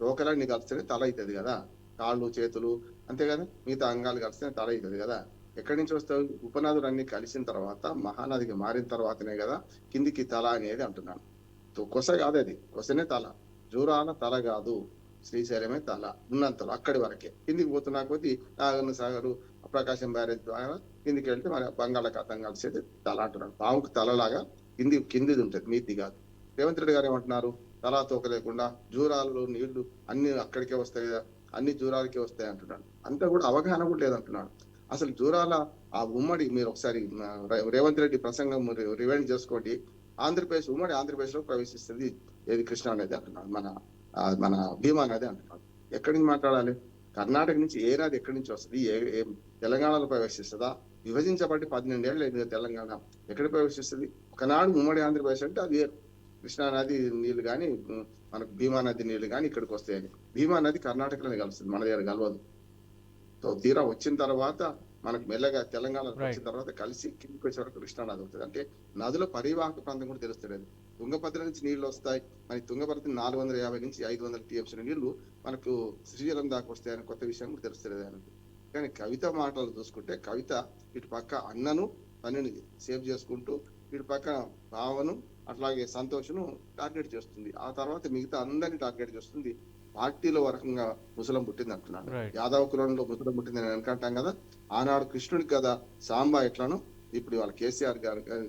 తోకలన్నీ కలిస్తేనే తల అవుతుంది కదా, కాళ్ళు చేతులు అంతే కదా, మిగతా అంగాలు కలిస్తేనే తల అవుతుంది కదా. ఎక్కడి నుంచి వస్తావు? ఉపనదులు అన్ని కలిసిన తర్వాత మహానదికి మారిన తర్వాతనే కదా కిందికి తల అనేది అంటున్నాను. కొస కాదు అది, కొసనే తల. జూరాల తల కాదు, శ్రీశైలమే తల ఉన్నంతలో అక్కడి వరకే. కిందికి పోతున్నా కొద్ది నాగన్న సాగరు, ప్రకాశం బ్యారేజ్ ద్వారా కిందికి వెళ్తే మన బంగాళాఖాతం కలిసేది తల అంటున్నాడు. పాముకు తలలాగా కిందిది ఉంటుంది, మీది కాదు. రేవంత్ రెడ్డి గారు ఏమంటున్నారు, తలా తోక లేకుండా జూరాలలో నీళ్లు అన్ని అక్కడికే వస్తాయి కదా, అన్ని జూరాలకే వస్తాయి అంటున్నాడు. అంతా కూడా అవగాహన కూడా లేదంటున్నాడు. అసలు జూరాల ఆ ఉమ్మడి మీరు ఒకసారి రేవంత్ రెడ్డి ప్రసంగం రివైండ్ చేసుకోండి. ఉమ్మడి ఆంధ్రప్రదేశ్ లో ప్రవేశిస్తుంది ఏది? కృష్ణా నది అంటున్నాడు, మన భీమా నది అంటున్నాడు. ఎక్కడి నుంచి మాట్లాడాలి? కర్ణాటక నుంచి ఏ నది ఎక్కడి నుంచి వస్తుంది? తెలంగాణలో ప్రవేశిస్తుందా? విభజించబట్టి 12 ఏళ్ళు తెలంగాణ ఎక్కడ ప్రవేశిస్తుంది? ఒకనాడు ఉమ్మడి ఆంధ్రప్రదేశ్ అంటే అది కృష్ణా నది నీళ్లు కానీ మనకు భీమా నది నీళ్లు కానీ ఇక్కడికి వస్తాయని. భీమా నది కర్ణాటకలోనే కలుస్తుంది, మన దగ్గర కలవదు. సో తీరా వచ్చిన తర్వాత మనకు మెల్లగా తెలంగాణ వచ్చిన తర్వాత కలిసి కిందికి వచ్చే వరకు కృష్ణా నది అవుతుంది. అంటే నదుల పరివాహక ప్రాంతం కూడా తెలుస్తుంది. తుంగభద్ర నుంచి నీళ్లు వస్తాయి, మన తుంగభద్ర 450 నుంచి 500 టీఎంసీ నీళ్లు మనకు శ్రీశైలం దాకా వస్తాయని కొత్త విషయం కూడా తెలుస్తుంది ఆయనకు. కానీ కవిత మాటలు చూసుకుంటే కవిత ఇటు పక్క అన్నను తనని సేవ్ చేసుకుంటూ, ఇటు పక్క బావను అట్లాగే సంతోష్ను టార్గెట్ చేస్తుంది. ఆ తర్వాత మిగతా అందరినీ టార్గెట్ చేస్తుంది. పార్టీలో ఒక రకంగా ముసలం పుట్టింది అంటున్నాను. రైట్. యాదవ కులంలో ముసలం పుట్టింది అని అనుకుంటాం కదా. ఆనాడు కృష్ణుడికి కదా సాంబా ఎట్లను ఇప్పుడు వాళ్ళ కేసీఆర్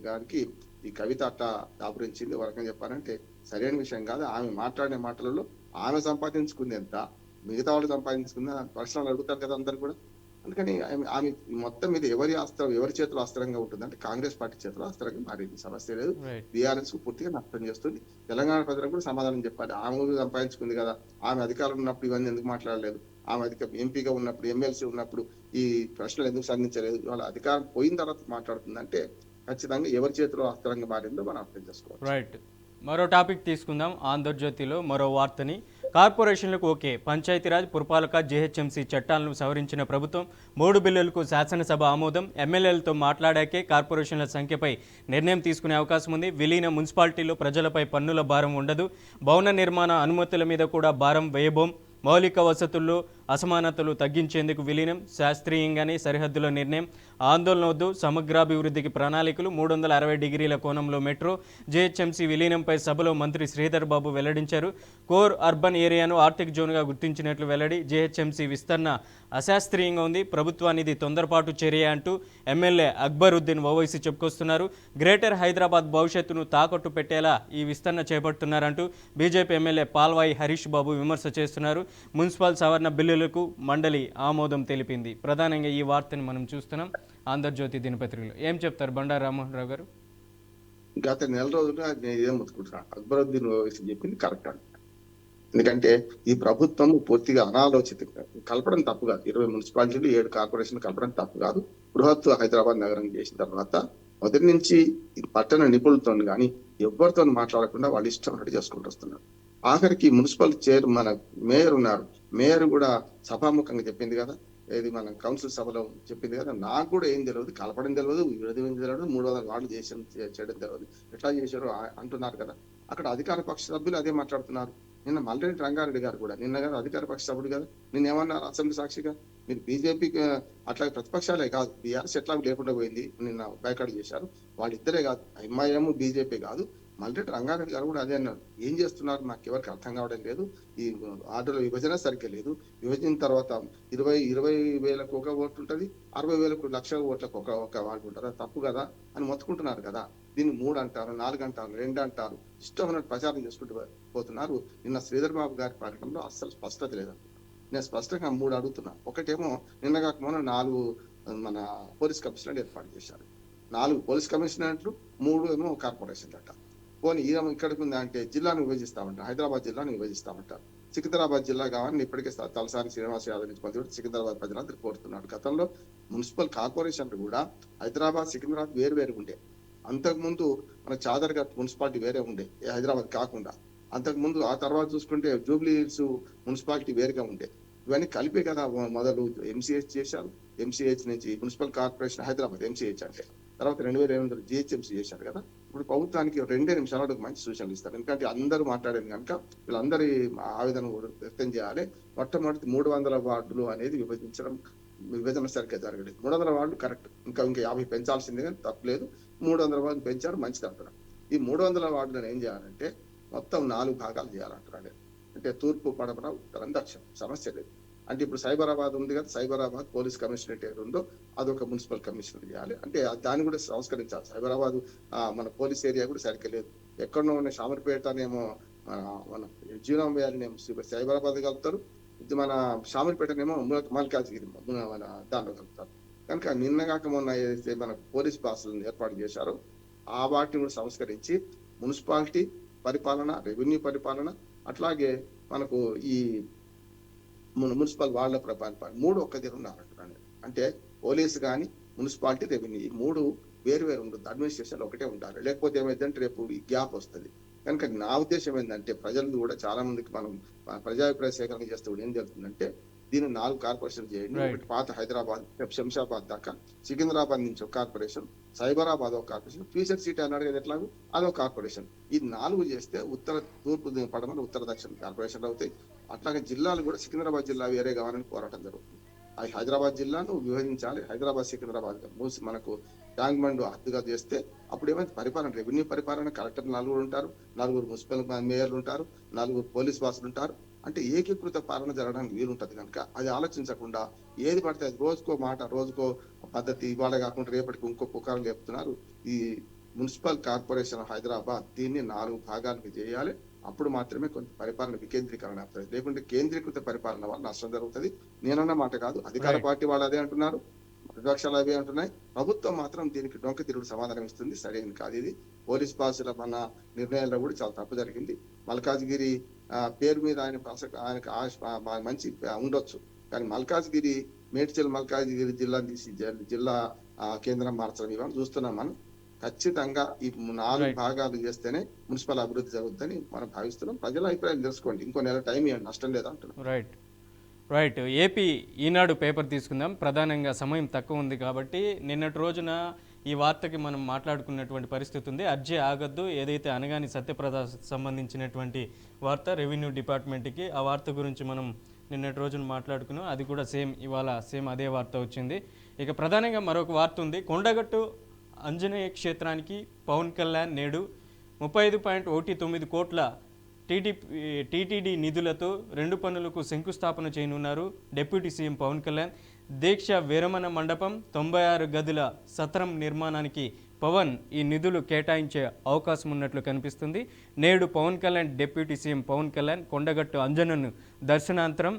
గారికి ఈ కవిత అట్టా దాపురించింది. ఒక రకంగా చెప్పాలంటే సరైన విషయం కాదు. ఆమె మాట్లాడిన మాటలలో ఆమె సంపాదించుకుంది ఎంత, మిగతా వాళ్ళు సంపాదించుకుంది ప్రశ్నలు అడుగుతారు కదా అందరు కూడా. అందుకని ఆమె మొత్తం మీద ఎవరి అస్త్రం ఎవరి చేతిలో అస్త్రంగా ఉంటుంది అంటే కాంగ్రెస్ పార్టీ చేతిలో అస్త్రంగా మారింది. సమస్య లేదు. రైట్. బీఆర్ఎస్ కు పూర్తిగా నష్టం చేస్తుంది. తెలంగాణ ప్రజలకు కూడా సమాధానం చెప్పాలి. ఆమె కూడా సంపాదించుకుంది కదా, ఆమె అధికారం ఉన్నప్పుడు ఇవన్నీ ఎందుకు మాట్లాడలేదు, ఆమె ఎంపీగా ఉన్నప్పుడు ఎమ్మెల్సీ ఉన్నప్పుడు ఈ ప్రశ్నలు ఎందుకు సంధించలేదు, వాళ్ళ అధికారం పోయిన తర్వాత మాట్లాడుతుంది అంటే ఖచ్చితంగా ఎవరి చేతిలో అస్త్రంగా మారిందో మనం అర్థం చేసుకోవాలి. రైట్. మరో టాపిక్ తీసుకుందాం. ఆంధ్రజ్యోతిలో మరో వార్తని, కార్పొరేషన్లకు ఓకే, పంచాయతీరాజ్ పురపాలక జీహెచ్ఎంసీ చట్టాలను సవరించిన ప్రభుత్వం 3 బిల్లులకు శాసనసభ ఆమోదం. ఎమ్మెల్యేలతో మాట్లాడాకే కార్పొరేషన్ల సంఖ్యపై నిర్ణయం తీసుకునే అవకాశం ఉంది. విలీన మున్సిపాలిటీలో ప్రజలపై పన్నుల భారం ఉండదు. భవన నిర్మాణ అనుమతుల మీద కూడా భారం వేయబోం. మౌలిక వసతుల్లో అసమానతలు తగ్గించేందుకు విలీనం, శాస్త్రీయంగానే సరిహద్దుల నిర్ణయం, ఆందోళన వద్దు, సమగ్రాభివృద్ధికి ప్రణాళికలు, 360 డిగ్రీల కోణంలో మెట్రో, జీహెచ్ఎంసీ విలీనంపై సభలో మంత్రి శ్రీధర్ బాబు వెల్లడించారు. కోర్ అర్బన్ ఏరియాను ఆర్టిక్ జోన్గా గుర్తించినట్లు వెల్లడి. జీహెచ్ఎంసీ విస్తరణ అశాస్త్రీయంగా ఉంది, ప్రభుత్వానిది తొందరపాటు చర్య అంటూ ఎమ్మెల్యే అక్బరుద్దీన్ ఓవైసీ చెప్పుకొస్తున్నారు. గ్రేటర్ హైదరాబాద్ భవిష్యత్తును తాకట్టు పెట్టేలా ఈ విస్తరణ చేపడుతున్నారంటూ బీజేపీ ఎమ్మెల్యే పాల్వాయి హరీష్ బాబు విమర్శ చేస్తున్నారు. మున్సిపల్ సవరణ బిల్లులకు మండలి ఆమోదం తెలిపింది. ప్రధానంగా ఈ వార్తని మనం చూస్తున్నాం ఆంధ్రజ్యోతి దినపత్రికలో. ఏం చెప్తారు బండారు రామ్మోహన్ రావు గారు? గత నెల రోజులుగా నేను ఏం ముట్టుకుంటున్నాను, అక్బరుద్దీన్ ఓవైసీ చెప్పింది కరెక్ట్ అంట. ఎందుకంటే ఈ ప్రభుత్వం పూర్తిగా అనాలోచితంగా కలపడం తప్పు కాదు. 20 మున్సిపాలిటీలు 7 కార్పొరేషన్ కలపడం తప్పు కాదు. బృహత్ హైదరాబాద్ నగరం చేసిన తర్వాత మొదటి నుంచి పట్టణ నిపుణులతో కానీ ఎవరితో మాట్లాడకుండా వాళ్ళు ఇష్టం ఉన్నట్టు చేసుకుంటూ వస్తున్నారు. ఆఖరికి మున్సిపల్ మన మేయర్ ఉన్నారు, మేయర్ కూడా సభాముఖంగా చెప్పింది కదా, ఏది మన కౌన్సిల్ సభలో చెప్పింది కదా, నాకు కూడా ఏం తెలియదు, కలపడం తెలియదు, విడదీయడం తెలియదు, 300 వార్డులు చేయడం తెలియదు, ఎట్లా చేశారో అంటున్నారు కదా. అక్కడ అధికార పక్ష సభ్యులు అదే మాట్లాడుతున్నారు. నిన్న మల్రెడ్డి రంగారెడ్డి గారు కూడా, నిన్న గారు అధికార పక్ష సభ్యుడు కదా, నిన్న ఏమన్నారు అసెంబ్లీ సాక్షిగా, మీరు బీజేపీకి అట్లా ప్రతిపక్షాలే కాదు, బీఆర్ఎస్ ఎట్లా లేకుండా పోయింది, నిన్న బైకాట్ చేశారు. వాళ్ళిద్దరే కాదు, ఎంఐఎం బీజేపీ కాదు, మల్రెడ్డి రంగారెడ్డి గారు కూడా అదే అన్నారు. ఏం చేస్తున్నారు నాకు ఎవరికి అర్థం కావడం లేదు, ఈ ఆర్డర్ల విభజన సరిగ్గా లేదు, విభజన తర్వాత 20 వేలకు ఒక ఓటు ఉంటుంది, 60 వేలకు 1,00,000 ఓట్లకు ఒక వార్డు ఉంటుంది, తప్పు కదా అని మొత్తుకుంటున్నారు కదా. దీన్ని 3 అంటారు, 4 అంటారు, 2 అంటారు, ఇష్టం ఉన్నట్టు ప్రచారం చేసుకుంటూ పోతున్నారు. నిన్న శ్రీధర్ బాబు గారి ప్రకటనలో అస్సలు స్పష్టత లేదంట. నేను స్పష్టంగా 3 అడుగుతున్నా. ఒకటేమో నిన్న కాకపోయినా 4 మన పోలీస్ కమిషనర్లు ఏర్పాటు చేశారు, 4 పోలీస్ కమిషనర్లు, 3 ఏమో కార్పొరేషన్లు అంట. పోనీ ఈయన ఇక్కడికి ఉందా అంటే జిల్లాను విభజిస్తామంట, హైదరాబాద్ జిల్లాను విభజిస్తామంటారు. సికింద్రాబాద్ జిల్లా కావాలని ఇప్పటికే తలసాని శ్రీనివాస్ యాదవ్ నుంచి కొంత సికింద్రాబాద్ ప్రజలందరూ కోరుతున్నాడు. గతంలో మున్సిపల్ కార్పొరేషన్లు కూడా హైదరాబాద్ సికింద్రాబాద్ వేరు ఉండే. అంతకుముందు మన చాదర్ఘట్ మున్సిపాలిటీ వేరే ఉండే హైదరాబాద్ కాకుండా. అంతకుముందు ఆ తర్వాత చూసుకుంటే జూబ్లీ హిల్స్ మున్సిపాలిటీ వేరుగా ఉండే. ఇవన్నీ కలిపే కదా మొదలు ఎంసీహెచ్ చేశారు. ఎంసీహెచ్ నుంచి మున్సిపల్ కార్పొరేషన్ హైదరాబాద్ ఎంసీహెచ్ అంటే, తర్వాత 2008 జీహెచ్ఎంసీ చేశారు కదా. ఇప్పుడు ప్రభుత్వానికి 2 నిమిషాలు మంచి సూచనలు ఇస్తారు. ఎందుకంటే అందరూ మాట్లాడేది కనుక వీళ్ళందరి ఆవేదన వ్యక్తం చేయాలి. మొట్టమొదటి 300 వార్డులు అనేది విభజన సరిగ్గా జరగలేదు. 300 వార్డులు కరెక్ట్, ఇంకా 50 పెంచాల్సిందే కానీ తప్పలేదు. 300 వార్డులు పెంచారు, మంచిది అంటున్నారు. ఈ 300 వార్డులను ఏం చేయాలంటే మొత్తం 4 భాగాలు చేయాలంటున్నాడు. అంటే తూర్పు, పడమర, ఉత్తరం, దక్షిణం. సమస్య లేదు. అంటే ఇప్పుడు సైబరాబాద్ ఉంది కదా, సైబరాబాద్ పోలీస్ కమిషనరేట్ ఏది ఉందో అదొక మున్సిపల్ కమిషనర్ చేయాలి. అంటే దాన్ని కూడా సంస్కరించాలి. సైబరాబాద్ మన పోలీస్ ఏరియా కూడా సరిగ్గా లేదు. ఎక్కడో ఉన్న షామర్పేటనేమో మన జీవనం వేయాలనేమో సైబరాబాద్ కలుపుతారు, మన షామర్పేటనేమో మల్కాజ్గిరి మన దాంట్లో కలుపుతారు. కనుక నిన్నగాక మొన్న ఏదైతే మన పోలీస్ బాసులను ఏర్పాటు చేశారో ఆ వాటిని కూడా సంస్కరించి మున్సిపాలిటీ పరిపాలన, రెవెన్యూ పరిపాలన, అట్లాగే మనకు ఈ మున్సిపల్ వాళ్ళ పరిపాలన 3 ఒక్క దగ్గర ఉన్నారంటున్నాను. అంటే పోలీసు కానీ మున్సిపాలిటీ, రెవెన్యూ, ఈ 3 వేరు ఉండదు. అడ్మినిస్ట్రేషన్ ఒకటే ఉంటారు. లేకపోతే ఏమైందంటే రేపు ఈ గ్యాప్ వస్తుంది. కనుక నా ఉద్దేశం ఏంటంటే ప్రజలు కూడా చాలా మందికి మనం ప్రజాభిప్రాయ సేకరణ చేస్తే ఏం జరుగుతుందంటే దీన్ని 4 కార్పొరేషన్ చేయండి. ఒకటి పాత హైదరాబాద్, శంషాబాద్ దాకా, సికింద్రాబాద్ నుంచి ఒక కార్పొరేషన్, సైబరాబాద్ ఒక కార్పొరేషన్, ఫ్యూచర్ సిటీ అన్నాడు కదా ఎట్లాగో అదొక కార్పొరేషన్. ఈ 4 చేస్తే ఉత్తర, తూర్పు, పడమర, ఉత్తర, దక్షిణ కార్పొరేషన్లు అవుతాయి. అట్లాగే జిల్లాలు కూడా సికింద్రాబాద్ జిల్లా వేరే కావాలని పోరాటం జరుగుతుంది. ఆ హైదరాబాద్ జిల్లాను విభజించాలి. హైదరాబాద్ సికింద్రాబాద్ మూసి మనకు ట్యాంక్ బండ్ హద్దుగా చేస్తే అప్పుడు ఏమైతే పరిపాలన, రెవెన్యూ పరిపాలన, కలెక్టర్ నలుగురు ఉంటారు, నలుగురు మున్సిపల్ మేయర్లు ఉంటారు, నలుగురు పోలీస్ బాసులు ఉంటారు. అంటే ఏకీకృత పాలన జరగడానికి వీలుంటది కనుక అది ఆలోచించకుండా ఏది పడితే అది రోజుకో మాట, రోజుకో పద్ధతి, ఇవాళ కాకుండా రేపటికి ఇంకో పుకారం చెప్తున్నారు. ఈ మున్సిపల్ కార్పొరేషన్ హైదరాబాద్ దీన్ని 4 భాగాలకు చేయాలి. అప్పుడు మాత్రమే కొంత పరిపాలన వికేంద్రీకరణ అవుతుంది. లేకుంటే కేంద్రీకృత పరిపాలన వల్ల నష్టం జరుగుతుంది. నేనన్న మాట కాదు, అధికార పార్టీ వాళ్ళు అదే అంటున్నారు, ప్రతిపక్షాలు అవే అంటున్నాయి. ప్రభుత్వం మాత్రం దీనికి డొంక తిరుగుడు సమాధానం ఇస్తుంది. సరైనది కాదు ఇది. పోలీస్ బాసుల మన నిర్ణయాల్లో కూడా చాలా తప్పు జరిగింది. మల్కాజ్గిరి పేరు మీద ఆయనకు మంచి ఉండొచ్చు, కానీ మల్కాజ్గిరి మేడ్చల్ మల్కాజ్గిరి జిల్లా తీసి జిల్లా కేంద్రం మార్చడం ఇవన్నీ చూస్తున్నాం మనం. ఖచ్చితంగా ఈ 4 భాగాలు చేస్తేనే మున్సిపల్ అభివృద్ధి జరుగుతుందని మనం భావిస్తున్నాం. ప్రజల అభిప్రాయం తెలుసుకోండి, ఇంకో నెల టైం ఇవ్వండి, నష్టం లేదా అంటున్నాం. రైట్. ఏపీ ఈనాడు పేపర్ తీసుకుందాం. ప్రధానంగా సమయం తక్కువ ఉంది కాబట్టి నిన్నటి రోజున ఈ వార్తకి మనం మాట్లాడుకున్నటువంటి పరిస్థితి ఉంది. అర్జీ ఆగద్దు, ఏదైతే అనగాని సత్యప్రద సంబంధించినటువంటి వార్త రెవెన్యూ డిపార్ట్మెంట్కి, ఆ వార్త గురించి మనం నిన్నటి రోజున మాట్లాడుకున్నాం. అది కూడా ఇవాళ అదే వార్త వచ్చింది. ఇక ప్రధానంగా మరొక వార్త ఉంది. కొండగట్టు ఆంజనేయ క్షేత్రానికి పవన్ కళ్యాణ్ నేడు 35.19 కోట్ల టీటీడీ నిధులతో 2 పనులకు శంకుస్థాపన చేయనున్నారు డిప్యూటీ సీఎం పవన్ కళ్యాణ్. దీక్ష విరమణ మండపం, 96 గదుల సత్రం నిర్మాణానికి పవన్ ఈ నిధులు కేటాయించే అవకాశం ఉన్నట్లు కనిపిస్తుంది. నేడు పవన్ కళ్యాణ్, డిప్యూటీ సీఎం పవన్ కళ్యాణ్ కొండగట్టు అంజనను దర్శనాంతరం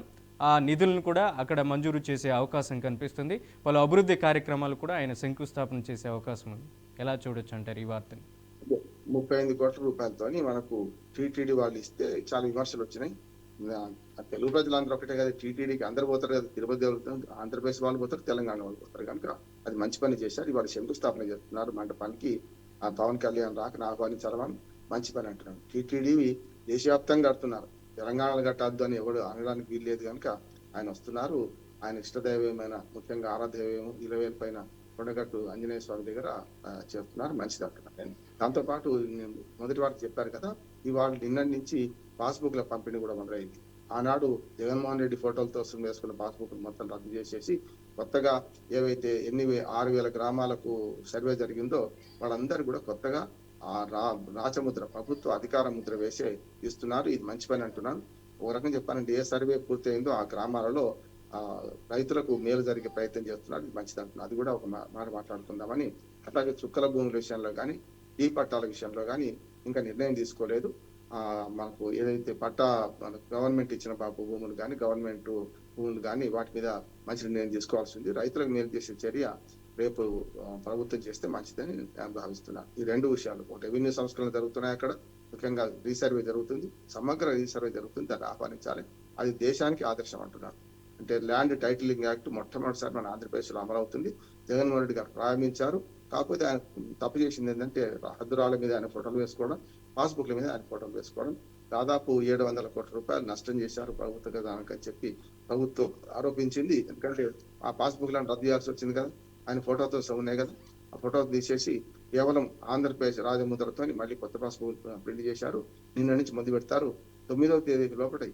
ఆ నిధులను కూడా అక్కడ మంజూరు చేసే అవకాశం కనిపిస్తుంది. పలు అభివృద్ధి కార్యక్రమాలు కూడా ఆయన శంకుస్థాపన చేసే అవకాశం ఉంది. ఎలా చూడొచ్చు అంటారు ఈ వార్తని? 35 కోట్ల రూపాయలతోని మనకు టీటీడీ వాళ్ళు ఇస్తే చాలా విమర్శలు వచ్చినాయి. తెలుగు ప్రజలందరూ ఒకటే కదా, టీటీడీకి అందరు పోతారు కదా, తిరుపతి ఆంధ్రప్రదేశ్ వాళ్ళు పోతారు, తెలంగాణ వాళ్ళు పోతారు కనుక అది మంచి పని చేశారు. ఇవాళ శంకుస్థాపన చేస్తున్నారు మండపానికి. ఆ పవన్ కళ్యాణ్ రాకను ఆహ్వానించాలని మంచి పని అంటున్నారు. టీటీడీ దేశవ్యాప్తంగా కడుతున్నారు, తెలంగాణలో కట్టద్దు అని ఎవడు అనడానికి వీల్లేదు కనుక ఆయన వస్తున్నారు. ఆయన ఇష్టదైవమైన, ముఖ్యంగా ఆరాధ్యదైవం 20,000 పైన కొండగట్టు ఆంజనేయ స్వామి దగ్గర చేస్తున్నారు, మంచిది అంటున్నారు. దాంతో పాటు మొదటి వారికి చెప్పారు కదా, ఇవాళ నిన్నటి నుంచి పాస్బుక్ల పంపిణీ కూడా మొదలైంది. ఆనాడు జగన్మోహన్ రెడ్డి ఫోటోలతో వేసుకున్న పాస్బుక్ మొత్తం రద్దు చేసేసి కొత్తగా ఏవైతే 6,000 గ్రామాలకు సర్వే జరిగిందో వాళ్ళందరూ కూడా కొత్తగా రాచముద్ర, ప్రభుత్వ అధికార ముద్ర వేసే ఇస్తున్నారు. ఇది మంచి పని అంటున్నాను. ఒక రకంగా చెప్పాలంటే ఏ సర్వే పూర్తయిందో ఆ గ్రామాలలో రైతులకు మేలు జరిగే ప్రయత్నం చేస్తున్నారు. ఇది మంచిది అంటున్నారు. అది కూడా ఒక మాట మాట్లాడుకుందామని. అట్లాగే చుక్కల భూముల విషయంలో కానీ, ఈ పట్టాల విషయంలో కానీ ఇంకా నిర్ణయం తీసుకోలేదు. మనకు ఏదైతే గవర్నమెంట్ ఇచ్చిన భూములు కానీ, గవర్నమెంట్ భూములు కానీ వాటి మీద మంచి నిర్ణయం తీసుకోవాల్సి ఉంది. రైతులకు మేలు చేసే చర్య రేపు ప్రభుత్వం చేస్తే మంచిదని నేను భావిస్తున్నాను. ఈ 2 విషయాలు, రెవెన్యూ సంస్కరణలు జరుగుతున్నాయి, అక్కడ ముఖ్యంగా రీసర్వే జరుగుతుంది, సమగ్ర రీసర్వే జరుగుతుంది, దాన్ని ఆహ్వానించాలి. అది దేశానికి ఆదర్శం అంటున్నారు. అంటే ల్యాండ్ టైటిలింగ్ యాక్ట్ మొట్టమొదటిసారి మన ఆంధ్రప్రదేశ్లో అమలవుతుంది. జగన్మోహన్ రెడ్డి గారు ప్రారంభించారు. కాకపోతే ఆయన తప్పు చేసింది ఏంటంటే హద్దురాల మీద ఆయన ఫోటోలు వేసుకోవడం, పాస్బుక్ల మీద ఆయన ఫోటోలు వేసుకోవడం. దాదాపు 700 కోట్ల రూపాయలు నష్టం చేశారు ప్రభుత్వ ఖజానాకి అని చెప్పి ప్రభుత్వం ఆరోపించింది. ఎందుకంటే ఆ పాస్బుక్లను రద్దు చేయాల్సి వచ్చింది కదా, ఆయన ఫోటోతో ఉన్నాయి కదా, ఆ ఫోటో తీసేసి కేవలం ఆంధ్రప్రదేశ్ రాజముద్రతో మళ్ళీ కొత్త పాస్బుక్ ప్రింట్ చేశారు. నిన్న నుంచి మొదలు పెడతారు. 9వ తేదీ లోపల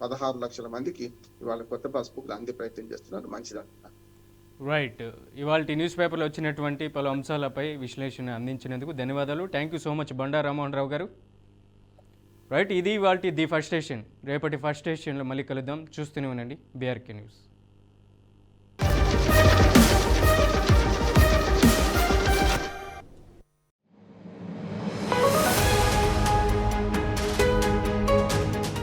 16 లక్షల మందికి ఇవాళ కొత్త పాస్బుక్లు అందే ప్రయత్నం చేస్తున్నారు. మంచిది. రైట్. ఇవాళ న్యూస్ పేపర్లో వచ్చినటువంటి పలు అంశాలపై విశ్లేషణ అందించినందుకు ధన్యవాదాలు. థ్యాంక్ యూ సో మచ్ బండా రామ్మోహన్ రావు గారు. రైట్, ఇది ఇవాళ ది ఫస్ట్ స్టేషన్. రేపటి ఫస్ట్ స్టేషన్లో మళ్ళీ కలుద్దాం. చూస్తూనే ఉండండి BRK న్యూస్.